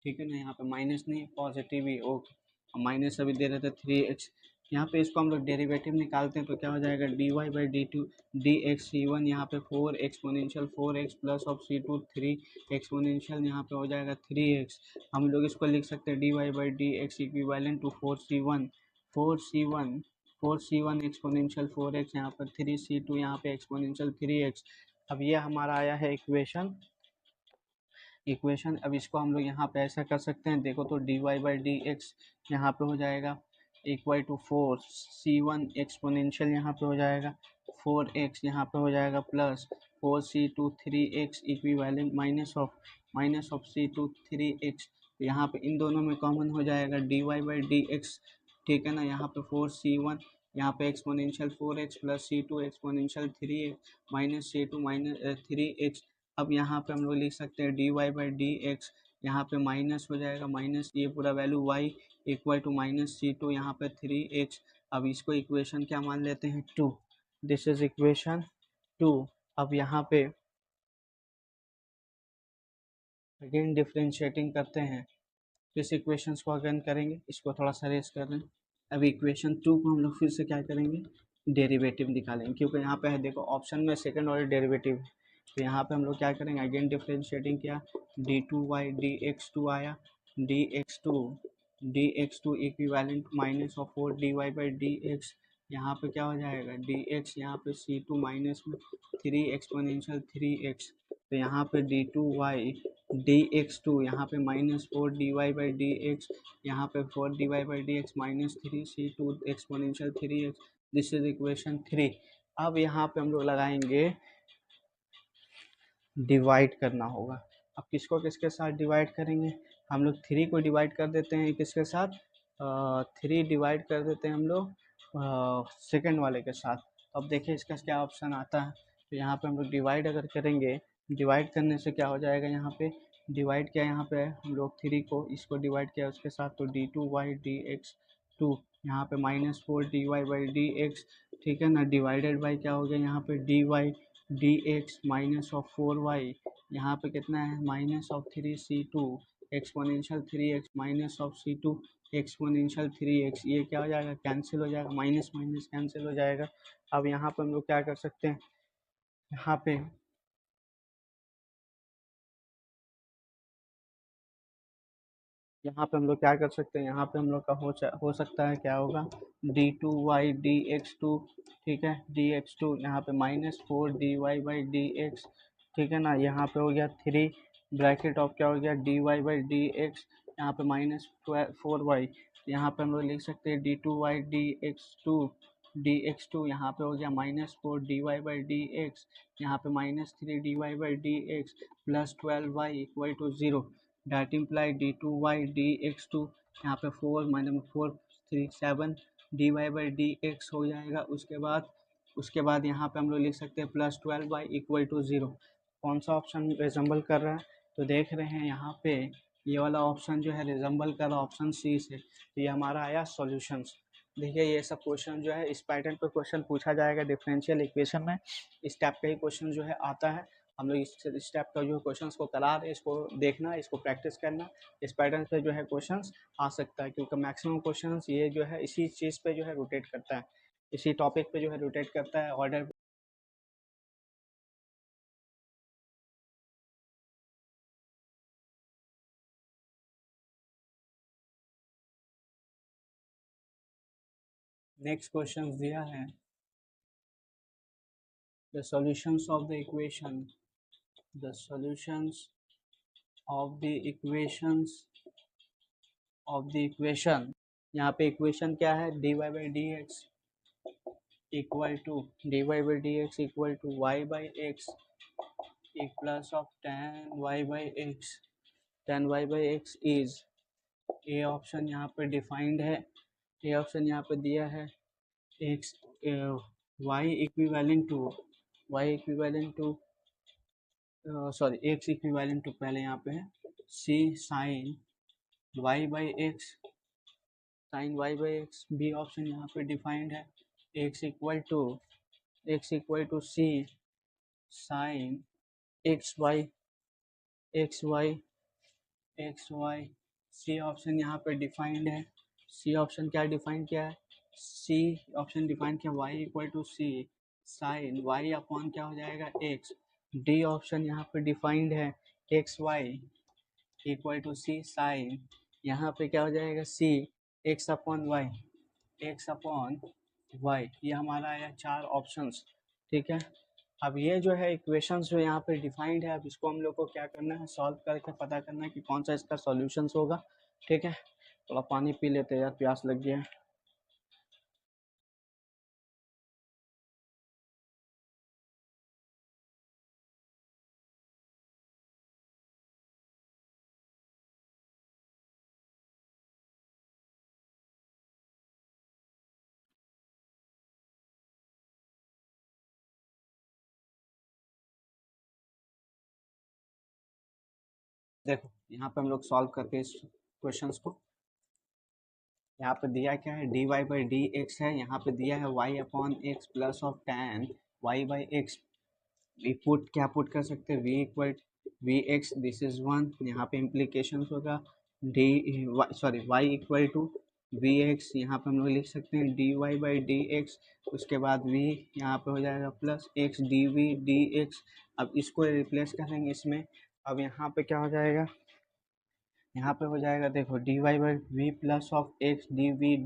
ठीक है ना, यहाँ पे माइनस नहीं, पॉजिटिव ही, ओके, माइनस अभी दे रहे थे 3x। यहाँ पे इसको हम लोग डेरिवेटिव निकालते हैं तो क्या हो जाएगा, dy by d two d x c1 यहाँ पे 4 exponential 4x plus of c2 3 exponential यहाँ पे हो जाएगा 3x। हम लोग इसको लिख सकते हैं dy by D x equivalent to 4c1 exponential 4x यहाँ पर 3c2 यहाँ पे एक्सपोनेंशियल 3x। अब ये हमारा आया है इक्वेशन। अब इसको हम लोग यहाँ पे ऐसा कर सकते हैं, देखो तो dy बाई डी एक्स यहाँ पे हो जाएगा इक्वल टू 4c1 एक्सपोनेंशियल यहाँ पे हो जाएगा 4x यहाँ पे हो जाएगा plus 4c2 3x equivalent minus of c2 3x। यहाँ पे इन दोनों में कॉमन हो जाएगा dy/dx, ठीक है ना। यहाँ पे 4c1 यहाँ पे exponential 4x plus c2 exponential 3x minus c2 minus 3x। अब यहाँ पे हम लोग लिख सकते हैं dy/dx, यहाँ पे माइनस हो जाएगा, माइनस ये पूरा value y equal to minus c2 यहाँ पे 3x। अब इसको इक्वेशन क्या मान लेते हैं 2, दिस इज इक्वेशन 2। अब यहाँ पे अगेन डिफ्रेंशिएटिंग करते हैं, इस इक्वेशंस को अगेन करेंगे, इसको थोड़ा सा रेस कर लें। अब इक्वेशन 2 को हम लोग फिर से क्या करेंगे, डेरिवेटिव निकालेंगे, क्योंकि यहाँ पे है देखो ऑप्शन में सेकंड ऑर्डर डेरिवेटिव। तो यहाँ पे हम लोग क्या करेंगे, अगेन डिफ्रेंशिएटिंग किया, d2y dx2 आया, dx2 equivalent minus of 4dy/dx। यहाँ पे क्या हो जाएगा dx, यहाँ पे c2 माइनस में 3 एक्सपोनेंशियल 3x। तो यहाँ पे d2y dx2 यहाँ पे माइनस 4dy/dx, यहाँ पे 4dy/dx minus 3c2 exponential 3x, this is equation 3। अब यहाँ पे हम लोग लगाएंगे, डिवाइड करना होगा। अब किसको किसके साथ डिवाइड करेंगे, हम लोग 3 को डिवाइड कर देते हैं किसके साथ, 3 डिवाइड कर देते हैं हम लोग सेकंड वाले के साथ। अब देखिए इसका क्या ऑप्शन आता है। तो यहाँ पे हम लोग डिवाइड अगर करेंगे, डिवाइड करने से क्या हो जाएगा, यहाँ पे डिवाइड किया, यहाँ पे हम लोग 3 को इसको डिवाइड किया उसके साथ, तो d2y dx2 यहाँ पे माइनस 4dy/dx, ठीक है ना, डिवाइडेड बाई क्या हो गया यहाँ पे dy/dx माइनस ऑफ 4y, यहाँ पे कितना है minus of 3c2 exponential 3x minus of c2 exponential 3x। ये क्या हो जाएगा, कैंसिल हो जाएगा, माइनस माइनस कैंसिल हो जाएगा। अब यहाँ पे हम लोग क्या कर सकते हैं, यहाँ पे हम लोग क्या कर सकते हैं, यहाँ पे हम लोग का हो सकता है क्या होगा, d2y dx2, ठीक है, dx2 यहाँ पे माइनस 4dy/dx, ठीक है ना। यहाँ पे हो गया 3 ब्रैकेट ऑफ क्या हो गया dy/dx, यहाँ पे माइनस 4y, यहाँ पे हम लोग लिख सकते हैं d2y dx2 यहाँ पे हो गया माइनस 4dy/dx, यहाँ पे माइनस 3dy/dx plus 12y equal to 0, that imply d2y dx2, यहाँ पे 4 माइनस 4 3 7 dy/dx हो जाएगा। उसके बाद यहाँ पे हम लोग लिख सकते हैं प्लस 12y इक्वल टू 0। कौन सा ऑप्शन रिजम्बल कर रहा है, तो देख रहे हैं यहाँ पे ये वाला ऑप्शन जो है रिजम्बल कर रहा है ऑप्शन सी से। तो ये हमारा आया सॉल्यूशंस। देखिए ये सब क्वेश्चन जो है इस पैटर्न पे क्वेश्चन पूछा जाएगा डिफरेंशियल इक्वेशन में, इस टाइप का ही क्वेश्चन जो है आता है। हम लोग इस टाइप का जो क्वेश्चन को करा रहे हैं, इसको देखना, इसको प्रैक्टिस करना, इस पैटर्न पे जो है क्वेश्चन आ सकता है, क्योंकि मैक्सिमम क्वेश्चन ये जो है इसी चीज़ पे जो है रोटेट करता है, इसी टॉपिक पे जो है रोटेट करता है ऑर्डर। नेक्स्ट क्वेश्चन दिया है, the solutions of the equation, the solutions of the equations of the equation. यहाँ पे इक्वेशन क्या है, dy/dx इक्वल टू y/x एक plus of tan y/x is, a option यहाँ पे डिफाइंड है, ए ऑप्शन यहाँ पे दिया है x y equivalent to sorry x equivalent to पहले यहाँ पे है c sin y/x, B option यहाँ पे डिफाइंड है x equal to c sin xy, C option यहाँ पे डिफाइंड है, सी ऑप्शन क्या डिफाइन किया है, सी ऑप्शन डिफाइन किया y equal to C sine y upon क्या हो जाएगा x। डी ऑप्शन यहाँ पे डिफाइंड है x y equal to C sine, यहाँ पे क्या हो जाएगा सी एक्स अपॉन वाई, ये हमारा आया 4 ऑप्शंस, ठीक है। अब ये जो है इक्वेशंस जो यहाँ पे डिफाइंड है, अब इसको हम लोग को क्या करना है, सॉल्व करके पता करना है कि कौन सा इसका सॉल्यूशंस होगा, ठीक है। थोड़ा पानी पी लेते हैं यार, प्यास लग गया है। देखो यहाँ पे हम लोग सॉल्व करके इस क्वेश्चंस को, यहाँ पे दिया क्या है, dy बाई डी एक्स है, यहाँ पे दिया है y upon x plus of tan y by x. We put क्या पुट कर सकते हैं, v इक्वल v x, this is one, यहाँ पे इम्प्लीकेशन होगा d sorry y equal to v x, यहाँ पे हम लोग लिख सकते हैं dy बाई डी एक्स, उसके बाद v यहाँ पे हो जाएगा plus x d v d x. अब इसको रिप्लेस करेंगे इसमें, अब यहाँ पे क्या हो जाएगा, यहाँ पे हो जाएगा देखो d Y by v plus of x d v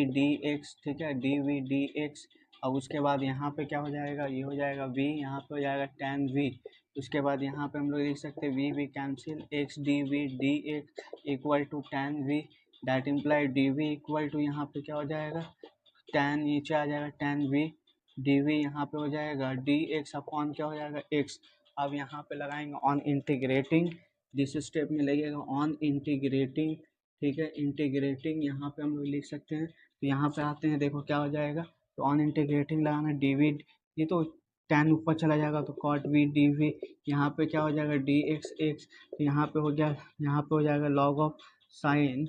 d x, ठीक है, डी वी डी एक्स। अब उसके बाद यहाँ पे क्या हो जाएगा, ये हो जाएगा v, यहाँ पे हो जाएगा tan v, उसके बाद यहाँ पे हम लोग लिख सकते हैं v cancel, x d v d x equal to tan v, that imply d v equal to यहाँ पे क्या हो जाएगा, tan नीचे आ जाएगा tan v, डी वी यहाँ पे हो जाएगा डी एक्स अपॉन क्या हो जाएगा x। अब यहाँ पे लगाएंगे ऑन इंटीग्रेटिंग, जिस स्टेप में लगेगा ऑन इंटीग्रेटिंग, ठीक है, इंटीग्रेटिंग यहाँ पे हम लोग लिख सकते हैं। तो यहाँ पे आते हैं, देखो क्या हो जाएगा, तो ऑन इंटीग्रेटिंग लगाना डी वी, ये तो tan ऊपर चला जाएगा तो cot v डी वी, यहाँ पे क्या हो जाएगा डी एक्स एक्स, तो यहाँ पे हो गया, यहाँ पे हो जाएगा log ऑफ साइन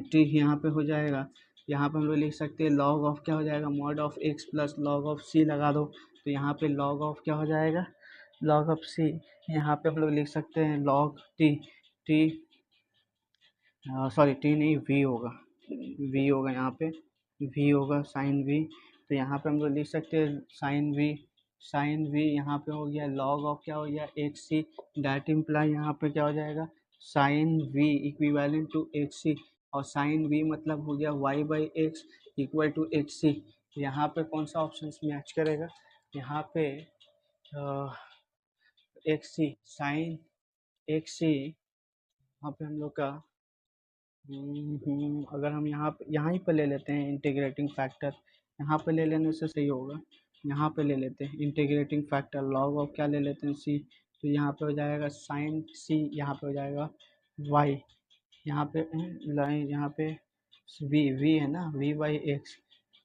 टी, यहाँ पे हो जाएगा, यहाँ पे हम लोग लिख सकते हैं log ऑफ क्या हो जाएगा, mod of X plus log of C लगा दो, तो यहाँ पे log ऑफ क्या हो जाएगा, log ऑफ सी, यहाँ पे हम लोग लिख सकते हैं log T, T sorry T नहीं वी होगा, वी होगा यहाँ पे, वी होगा साइन वी, तो यहाँ पे हम लोग लिख सकते हैं साइन वी यहाँ पे हो गया log ऑफ क्या हो गया एक्स सी, डैट इम्प्लाई यहाँ पे क्या हो जाएगा sine V equivalent to X C, और साइन वी मतलब हो गया Y by X equal to X C. तो यहाँ पे कौन सा ऑप्शन मैच करेगा, यहाँ पे एक्स सी साइन एक्स सी, यहाँ पे हम लोग का अगर हम यहाँ ही पे ले लेते हैं इंटीग्रेटिंग फैक्टर, यहाँ पे ले लेने से सही होगा, यहाँ पे ले लेते हैं इंटीग्रेटिंग फैक्टर, लॉग ऑफ क्या ले लेते हैं सी, तो यहाँ पे हो जाएगा साइन सी, यहाँ पे हो जाएगा वाई, यहाँ पे लाइन, यहाँ पे वी है ना, वी बाई एक्स,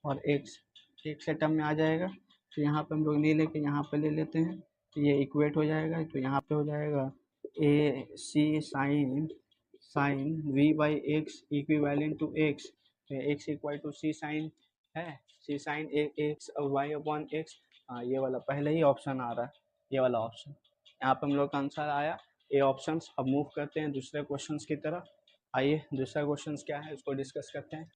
और एक्स एक से टर्म में आ जाएगा, तो यहाँ पे हम लोग नहीं लेके यहाँ पे ले लेते हैं, तो ये इक्वेट हो जाएगा, तो यहाँ पे हो जाएगा A C sine V by X equivalent to X, तो X equal to C sine है, C sine X Y upon X, हाँ ये वाला पहले ही ऑप्शन आ रहा है, ये वाला ऑप्शन, यहाँ पे हम लोग का आंसर आया ए ऑप्शन। अब मूव करते हैं दूसरे क्वेश्चन की तरफ, आइए दूसरा क्वेश्चन क्या है उसको डिस्कस करते हैं।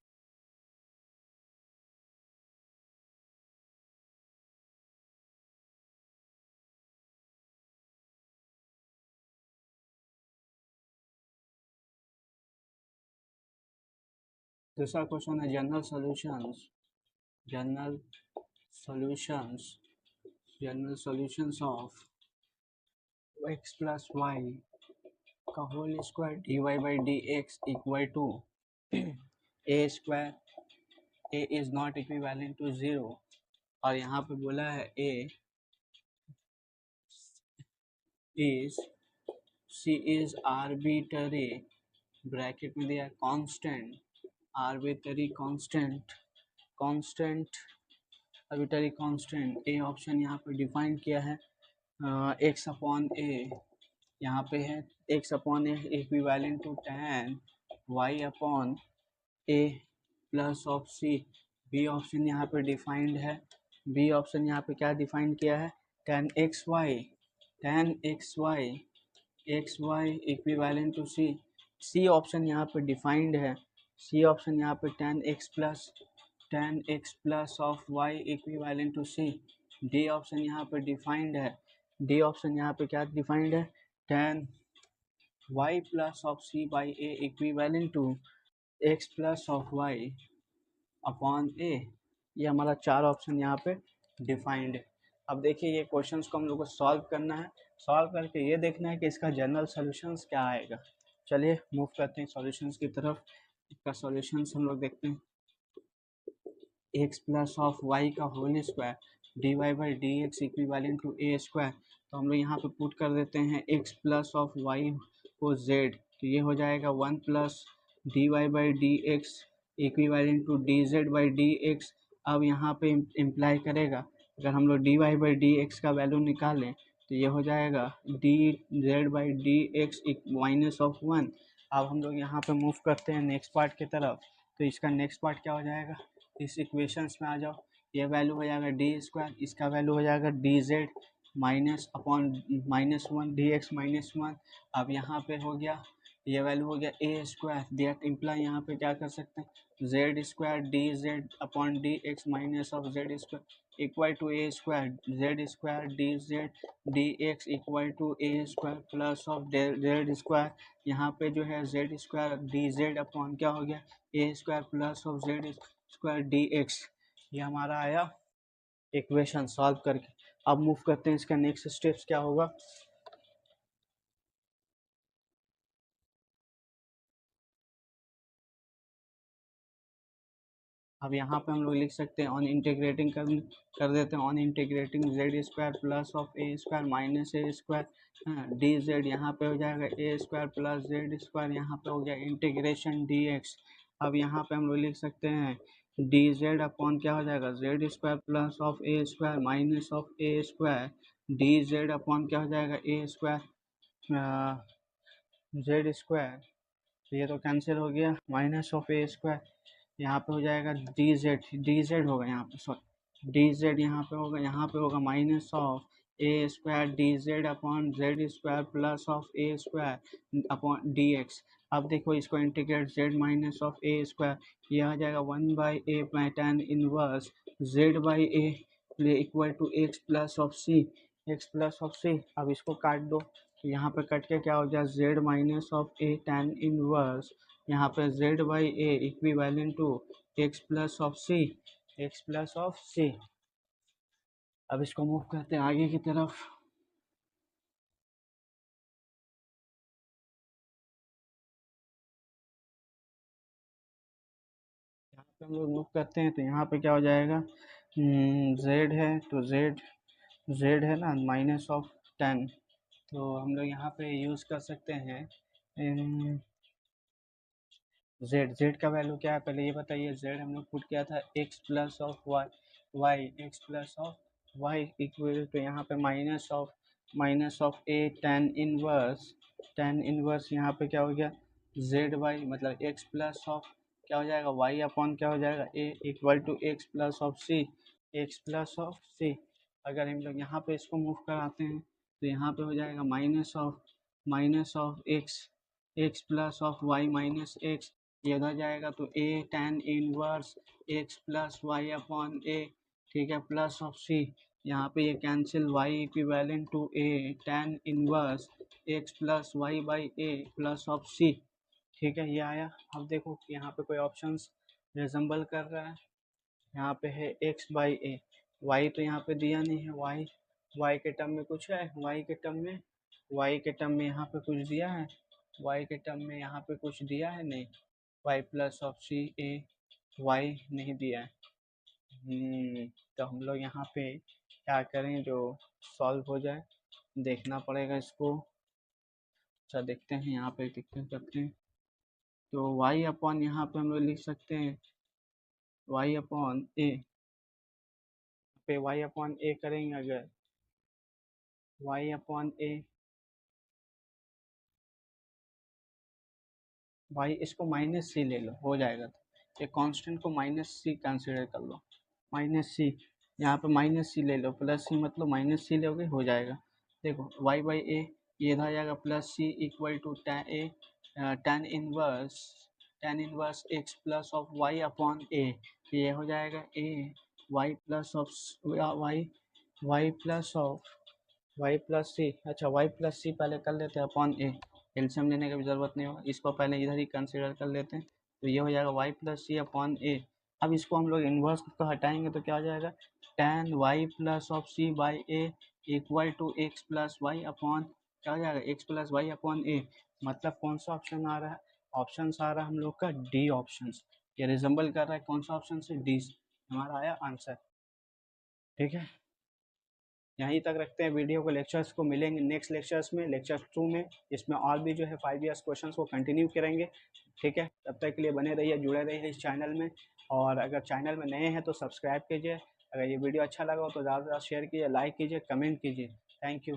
दूसरा क्वेश्चन है general solutions, general solutions general solutions of X plus Y का whole square D Y by D x equal to A square, A is not equivalent to zero, और यहाँ पे बोला है A is C is arbitrary, bracket में दिया constant, arbitrary constant, constant arbitrary constant, A option यहाँ पे define किया है एक्स अपॉन ए, यहाँ पे है x upon a equivalent to tan y upon a plus of c, B option यहाँ पे डिफाइंड है, बी ऑप्शन यहाँ पे क्या डिफाइन किया है tan x y equivalent to c, C option यहाँ पे डिफाइंड है, सी ऑप्शन यहाँ पे tan x plus of y equivalent to c, D option यहाँ पे डिफाइंड है, डी ऑप्शन यहाँ पे क्या डिफाइंड है tan y plus of C by A equivalent to x plus of Y upon A, ये हमारा चार ऑप्शन यहाँ पे डिफाइंड है। अब देखिए ये क्वेश्चंस को हम लोग को सॉल्व करना है, सॉल्व करके ये देखना है कि इसका जनरल सॉल्यूशंस क्या आएगा। चलिए मूव करते हैं सॉल्यूशंस की तरफ, इसका सॉल्यूशंस हम लोग देखते हैं, एक्स प्लस ऑफ वाई का whole square D Y by D x equivalent to A square, तो हम लोग यहाँ पे पुट कर देते हैं एक्स प्लस ऑफ वाई को जेड, तो ये हो जाएगा one plus D Y by D x equivalent to d z by D x. अब यहाँ पे इम्प्लाई करेगा, अगर हम लोग d Y by D x का वैल्यू निकालें तो ये हो जाएगा D z by D X minus of 1। अब हम लोग यहाँ पे मूव करते हैं नेक्स्ट पार्ट की तरफ। तो इसका नेक्स्ट पार्ट क्या हो जाएगा, इस इक्वेशंस में आ जाओ। ये वैल्यू हो जाएगा डी स्क्वायर, इसका वैल्यू हो जाएगा D Z minus upon minus 1 D X minus 1। अब यहाँ पे हो गया, ये वैल्यू हो गया ए स्क्वायर, दैट इम्प्लाई यहाँ पे क्या कर सकते हैं, Z square D Z upon D X minus of Z square equal to A square Z square D Z D x equal to A square plus of Z square. यहाँ पे जो है Z square D Z upon क्या हो गया, A square plus of Z square D X. ये हमारा आया इक्वेशन सॉल्व करके। अब मूव करते हैं, इसका नेक्स्ट स्टेप्स क्या होगा। अब यहाँ पे हम लोग लिख सकते हैं ऑन इंटीग्रेटिंग कर देते हैं, on integrating Z square plus of A square minus A square D Z, यहाँ पे हो जाएगा ए स्क्वायर प्लस जेड स्क्वायर, यहाँ पे हो गया इंटीग्रेशन डी एक्स। अब यहाँ पे हम लोग लिख सकते हैं डी जेड अपॉन क्या हो जाएगा, Z square plus of A square minus of A square D Z upon क्या हो जाएगा, ए स्क्वायर जेड स्क्वायर, ये तो कैंसिल हो गया, माइनस ऑफ ए स्क्वायर, यहाँ पे हो जाएगा डी जेड होगा यहाँ पे, सॉरी डी जेड यहाँ पे होगा minus of A square D Z upon Z square plus of A square upon D x. अब देखो इसको integrate Z minus of A square, यह आ जाएगा 1/a by tan inverse Z by A equal to x plus of C, X plus of C. अब इसको काट दो, तो यहाँ पे कट के क्या हो जाए, Z minus of A tan inverse, यहाँ पे Z by A equivalent to x plus of C, X plus of C. अब इसको मूव करते हैं आगे की तरफ। यहाँ पे हम लोग मूव करते हैं, तो यहाँ पे क्या हो जाएगा, जेड है तो जेड है ना माइनस ऑफ 10, तो हम लोग यहाँ पे यूज़ कर सकते हैं जेड का वैल्यू क्या है पहले ये बताइए। जेड हम लोग पुट किया था X plus of Y X plus of Y equal to यहाँ पे minus of A tan inverse यहाँ पे क्या हो गया, जेड वाई मतलब एक्स प्लस ऑफ क्या हो जाएगा, वाई अपॉन क्या हो जाएगा, A equal to x plus of C, X plus of C. अगर हम लोग यहाँ पे इसको मूव कराते हैं, तो यहाँ पे हो जाएगा minus of X plus of Y minus X, ये उधर जाएगा तो A tan inverse X plus Y upon A, ठीक है, प्लस ऑफ सी, यहाँ पे ये cancel, Y equivalent to A tan inverse X plus Y by A plus of C, ठीक है, ये आया। अब देखो यहाँ पे कोई ऑप्शंस रिजम्बल कर रहा है, यहाँ पे है एक्स बाई ए, वाई तो यहाँ पे दिया नहीं है, वाई के टर्म में कुछ है, वाई के टर्म में यहाँ पे कुछ दिया है, वाई के टर्म में यहाँ पे कुछ दिया है नहीं, y plus of c a y नहीं दिया है। तो हम लोग यहाँ पे क्या करें जो सॉल्व हो जाए, देखना पड़ेगा इसको। अच्छा देखते हैं यहाँ पे दिक्कत करते हैं, तो वाई अपॉन यहाँ पे हम लोग लिख सकते हैं वाई अपॉन ए, पे वाई अपॉन ए करेंगे, अगर वाई अपॉन ए वाई इसको माइनस सी ले लो हो जाएगा, तो एक कांस्टेंट को माइनस सी कंसिडर कर लो, माइनस सी, यहाँ पे माइनस सी ले लो, प्लस सी मतलब माइनस सी लोगे हो जाएगा। देखो वाई बाई ए ये इधर आ जाएगा plus C equal to tan inverse X plus of Y upon A, ये हो जाएगा A Y plus of Y plus of Y plus C, अच्छा वाई प्लस सी पहले कर लेते हैं अपॉन ए, एल्शियम लेने की भी ज़रूरत नहीं होगा, इसको पहले इधर ही कंसिडर कर लेते हैं, तो ये हो जाएगा वाई प्लस सी अपॉन ए। अब इसको हम लोग इन्वर्स को हटाएंगे तो क्या हो जाएगा, ten y plus of C by A equal to x plus Y upon क्या हो जाएगा, x plus Y upon a. मतलब कौन सा ऑप्शन आ रहा है, ऑप्शन आ रहा है हम लोग का डी ऑप्शन, ये रिजम्बल कर रहा है कौन सा ऑप्शन से, डी, हमारा आया आंसर, ठीक है। यहीं तक रखते हैं वीडियो को, लेक्चर्स को मिलेंगे नेक्स्ट लेक्चर्स में, लेक्चर 2 में, इसमें और भी जो है 5 ईयर्स क्वेश्चंस को कंटिन्यू करेंगे, ठीक है। तब तक के लिए बने रहिए, जुड़े रहिए इस चैनल में, और अगर चैनल में नए हैं तो सब्सक्राइब कीजिए, अगर ये वीडियो अच्छा लगा हो तो ज़्यादा से ज़्यादा शेयर कीजिए, लाइक कीजिए, कमेंट कीजिए। Thank you.